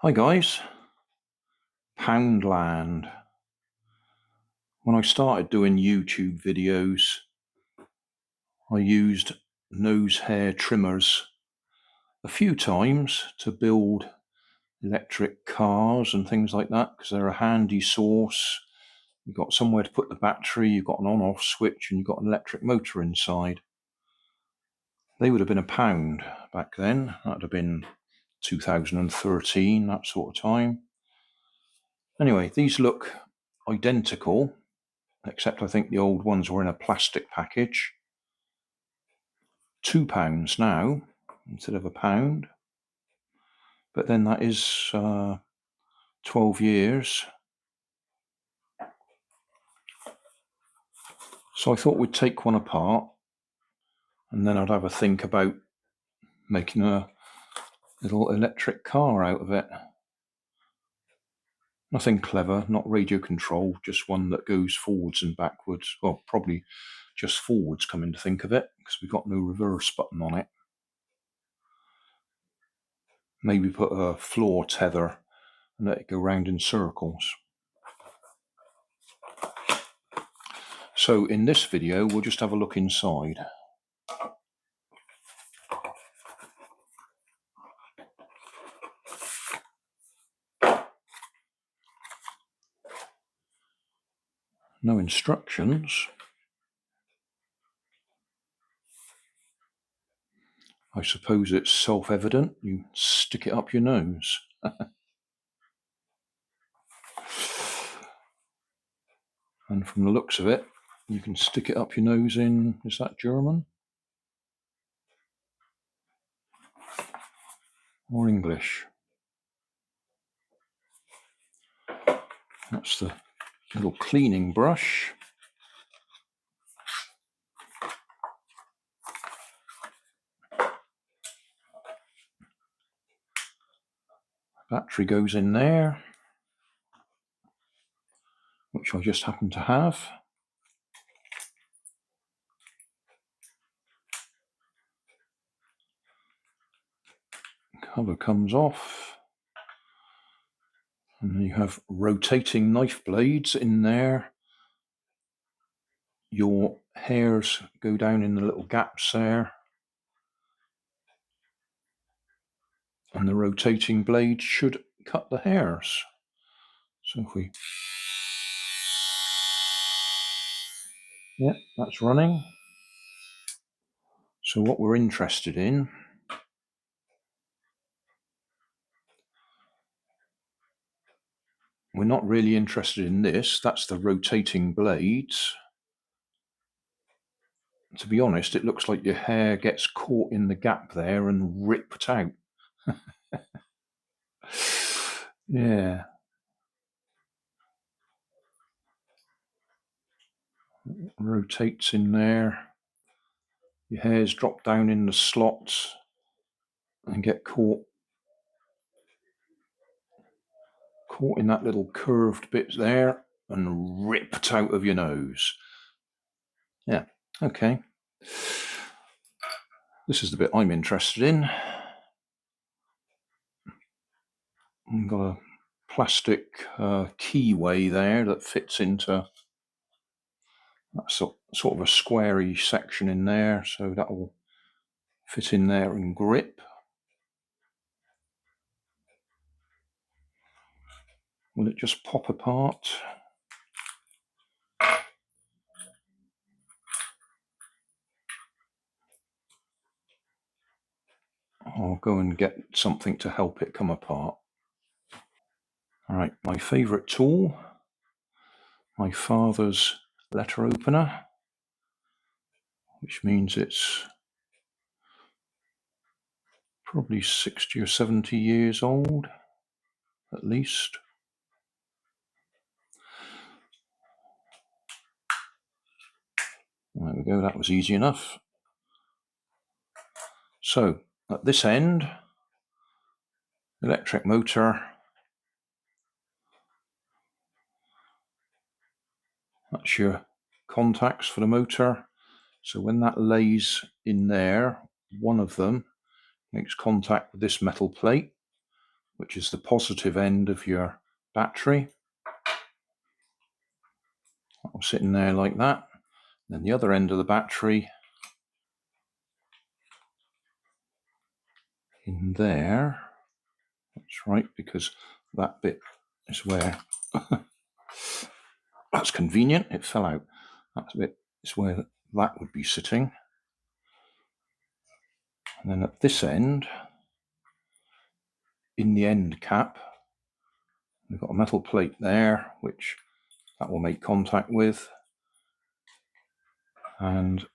Hi guys, Poundland. When I started doing YouTube videos, I used nose hair trimmers a few times to build electric cars and things like that because they're a handy source. You've got somewhere to put the battery, you've got an on-off switch, and you've got an electric motor inside. They would have been £1 back then. That would have been 2013, that sort of time. Anyway, these look identical, except I think the old ones were in a plastic package. £2 now instead of £1, but then that is 12 years. So I thought we'd take one apart and then I'd have a think about making a little electric car out of it. Nothing clever, not radio controlled, just one that goes forwards and backwards. Well, probably just forwards, coming to think of it, because we've got no reverse button on it. Maybe put a floor tether and let it go round in circles. So in this video, we'll just have a look inside. No instructions. I suppose it's self-evident. You stick it up your nose. And from the looks of it, you can stick it up your nose in, is that German? Or English? That's the little cleaning brush. Battery goes in there, which I just happen to have. Cover comes off. And then you have rotating knife blades in there. Your hairs go down in the little gaps there. And the rotating blade should cut the hairs. So if we... Yeah, that's running. So what we're interested in we're not really interested in this. That's the rotating blades. To be honest, it looks like your hair gets caught in the gap there and ripped out. Yeah. Rotates in there. Your hairs drop down in the slots and get caught in that little curved bit there and ripped out of your nose. Yeah, okay. This is the bit I'm interested in. I've got a plastic keyway there that fits into that sort of a squarey section in there, so that will fit in there and grip. Will it just pop apart? I'll go and get something to help it come apart. All right, my favourite tool, my father's letter opener, which means it's probably 60 or 70 years old, at least. There we go, that was easy enough. So, at this end, electric motor. That's your contacts for the motor. So when that lays in there, one of them makes contact with this metal plate, which is the positive end of your battery. That'll sit in there like that. Then the other end of the battery in there. That's right, because that bit is where that's convenient, it fell out. That bit is where that would be sitting. And then at this end, in the end cap, we've got a metal plate there, which that will make contact with. And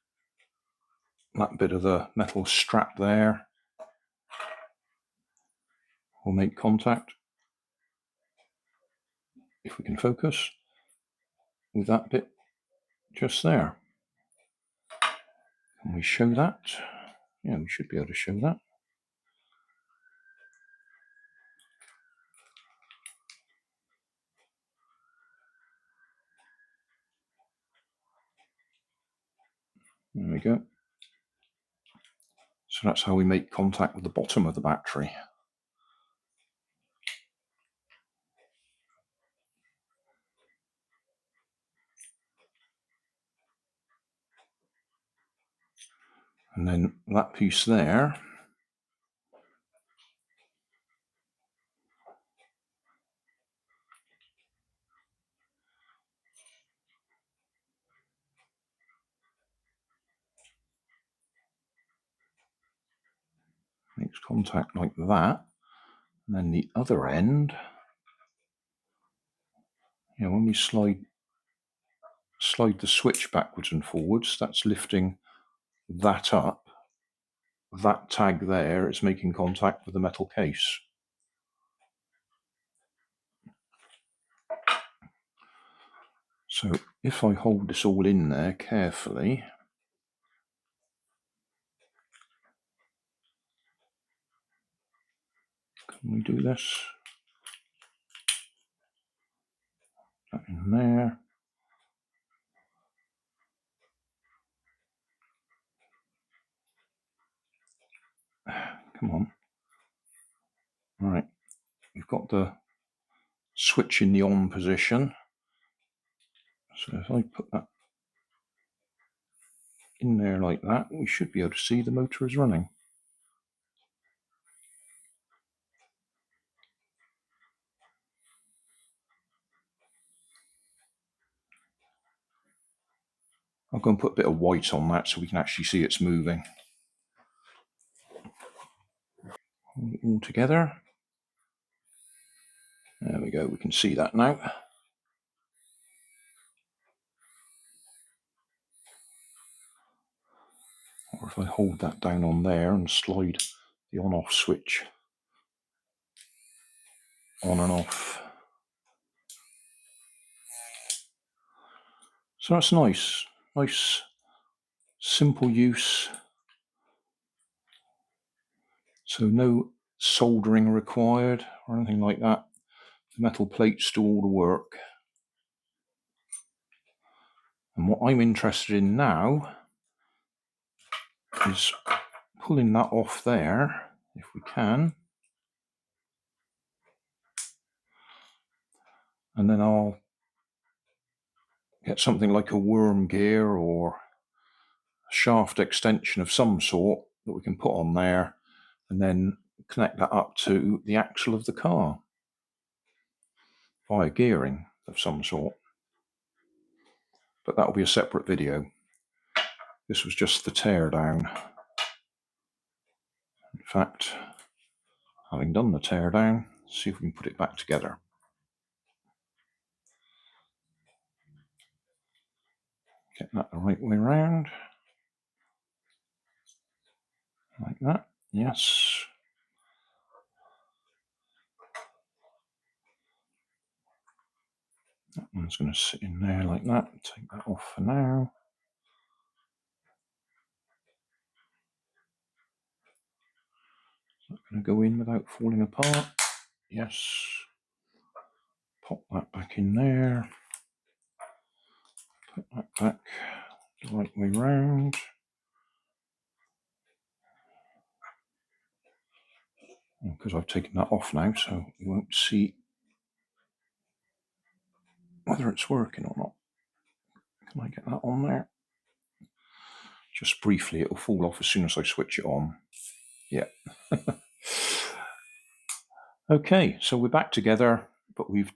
that bit of the metal strap there will make contact, if we can focus, with that bit just there. Can we show that? Yeah, we should be able to show that. There we go. So that's how we make contact with the bottom of the battery. And then that piece there makes contact like that. And then the other end, when we slide the switch backwards and forwards, that's lifting that up. That tag there is making contact with the metal case. So if I hold this all in there carefully, can we do this? That in there. Come on. All right, we've got the switch in the on position. So if I put that in there like that, we should be able to see the motor is running. I'll go and put a bit of white on that so we can actually see it's moving. Hold it all together. There we go, we can see that now. Or if I hold that down on there and slide the on-off switch on and off. So that's nice, simple use. So no soldering required or anything like that. The metal plates do all the work. And what I'm interested in now is pulling that off there, if we can. And then I'll get something like a worm gear or a shaft extension of some sort that we can put on there, and then connect that up to the axle of the car via gearing of some sort. But that'll be a separate video. This was just the teardown. In fact, having done the teardown, see if we can put it back together. Get that the right way around. Like that, yes. That one's going to sit in there like that. Take that off for now. Is that going to go in without falling apart? Yes. Pop that back in there. Put that back the right way round. because I've taken that off now, so you won't see whether it's working or not. Can I get that on there? Just briefly, it'll fall off as soon as I switch it on. Yeah. Okay, so we're back together, but we've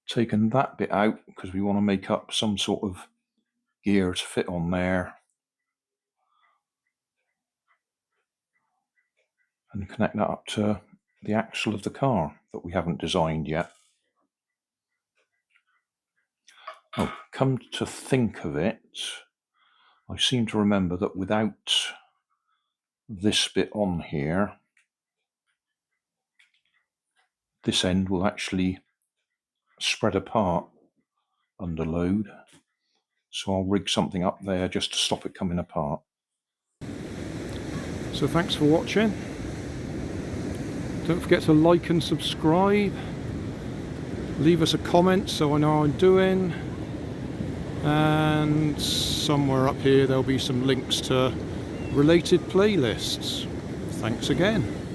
taken that bit out because we want to make up some sort of gear to fit on there and connect that up to the axle of the car that we haven't designed yet. Oh, come to think of it, I seem to remember that without this bit on here, this end will actually spread apart under load. So I'll rig something up there just to stop it coming apart. So thanks for watching. Don't forget to like and subscribe. Leave us a comment so I know how I'm doing. And somewhere up here there'll be some links to related playlists. Thanks again.